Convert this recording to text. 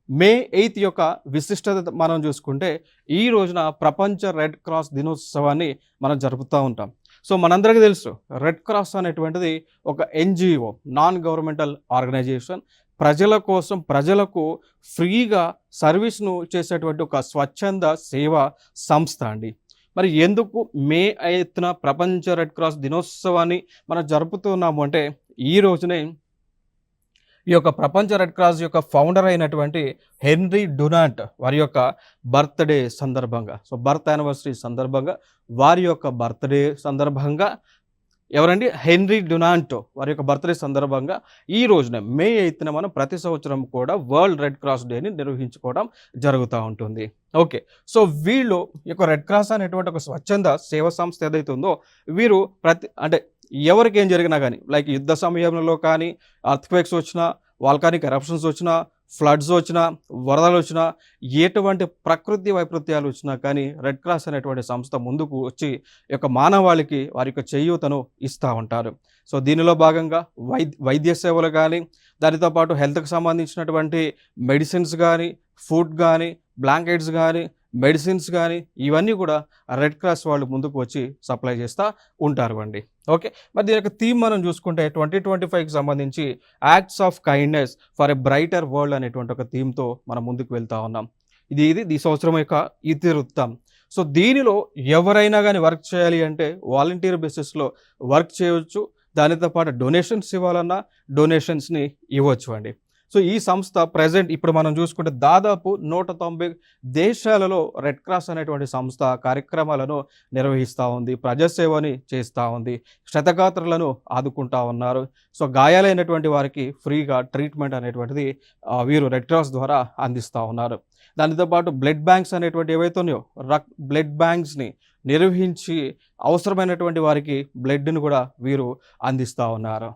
మే 8 యొక్క విశిష్టత మనం చూసుకుంటే, ఈ రోజున ప్రపంచ రెడ్ క్రాస్ దినోత్సవాన్ని మనం జరుపుతూ ఉంటాం. సో, మనందరికీ తెలుసు రెడ్ క్రాస్ అనేటువంటిది ఒక ఎన్‌జీఓ, నాన్ గవర్నమెంటల్ ఆర్గనైజేషన్. ప్రజల కోసం, ప్రజలకు ఫ్రీగా సర్వీస్‌ను చేసేటువంటి ఒక స్వచ్ఛంద సేవా సంస్థ అండి. మరి ఎందుకు మే 8న ప్రపంచ రెడ్ క్రాస్ దినోత్సవాన్ని మనం జరుపుతున్నాము అంటే, ఈ రోజునే ఈ యొక్క ప్రపంచ రెడ్ క్రాస్ యొక్క ఫౌండర్ అయినటువంటి హెన్రీ డునాంట్ వారి యొక్క బర్త్‌డే సందర్భంగా, సో బర్త్ యానివర్సరీ సందర్భంగా, వారి యొక్క బర్త్‌డే సందర్భంగా ఎవరండి? హెన్రీ డునాంట్ వారి యొక్క బర్త్‌డే సందర్భంగా ఈ రోజున మే 8న మనం ప్రతి సంవత్సరం కూడా వరల్డ్ రెడ్ క్రాస్ డేని నిర్వహించుకోవడం జరుగుతూ ఉంటుంది. ఓకే. సో వీళ్ళు ఈ యొక్క రెడ్ క్రాస్ అనేటువంటి ఒక స్వచ్ఛంద సేవా సంస్థ ఏదైతే ఉందో, వీరు అంటే ఎవరికేం జరిగినా గానీ, లైక్ యుద్ధ సమయంలో కానీ, ఎర్త్‌క్వేక్స్ వచ్చినా, వాల్కానిక్ ఎరప్షన్స్ వచ్చినా, ఫ్లడ్స్ వచ్చినా, వరదలు వచ్చినా, ఎటువంటి ప్రకృతి వైపరీత్యాలు వచ్చినా కానీ రెడ్ క్రాస్ అనేటువంటి సంస్థ ముందుకు వచ్చి ఈ యొక్క మానవాళికి వారి యొక్క చేయూతను ఇస్తూ ఉంటారు. సో దీనిలో భాగంగా వైద్య సేవలు కానీ, దానితో పాటు హెల్త్‌కి సంబంధించినటువంటి మెడిసిన్స్ కానీ, ఫుడ్ కానీ, బ్లాంకెట్స్ కానీ, మెడిసిన్స్ కానీ, ఇవన్నీ కూడా రెడ్ క్రాస్ వాళ్ళు ముందుకు వచ్చి సప్లై చేస్తూ ఉంటారు అండి. ఓకే. మరి దీని యొక్క థీమ్ మనం చూసుకుంటే 2025కి సంబంధించి acts of kindness for a brighter world అనేటువంటి ఒక థీమ్‌తో మనం ముందుకు వెళ్తా ఉన్నాం. ఇది ఈ సంవత్సరం యొక్క ఇతివృత్తం. సో దీనిలో ఎవరైనా కానీ వర్క్ చేయాలి అంటే వాలంటీర్ బేసిస్‌లో వర్క్ చేయవచ్చు. దానితో పాటు డొనేషన్స్ ఇవ్వాలన్నా డొనేషన్స్‌ని ఇవ్వచ్చు అండి. సో ఈ సంస్థ ప్రెజెంట్ ఇప్పుడు మనం చూసుకుంటే దాదాపు 190 దేశాలలో రెడ్ క్రాస్ అనేటువంటి సంస్థ కార్యక్రమాలను నిర్వహిస్తూ ఉంది. ప్రజాసేవని చేస్తూ ఉంది. క్షతగాత్రులను ఆదుకుంటా ఉన్నారు. సో గాయాలైనటువంటి వారికి ఫ్రీగా ట్రీట్మెంట్ అనేటువంటిది వీరు రెడ్ క్రాస్ ద్వారా అందిస్తూ ఉన్నారు. దానితో పాటు బ్లడ్ బ్యాంక్స్ అనేటువంటి ఏవైతే ఉన్నాయో బ్లడ్ బ్యాంక్స్ని నిర్వహించి అవసరమైనటువంటి వారికి బ్లడ్‌ని కూడా వీరు అందిస్తూ ఉన్నారు.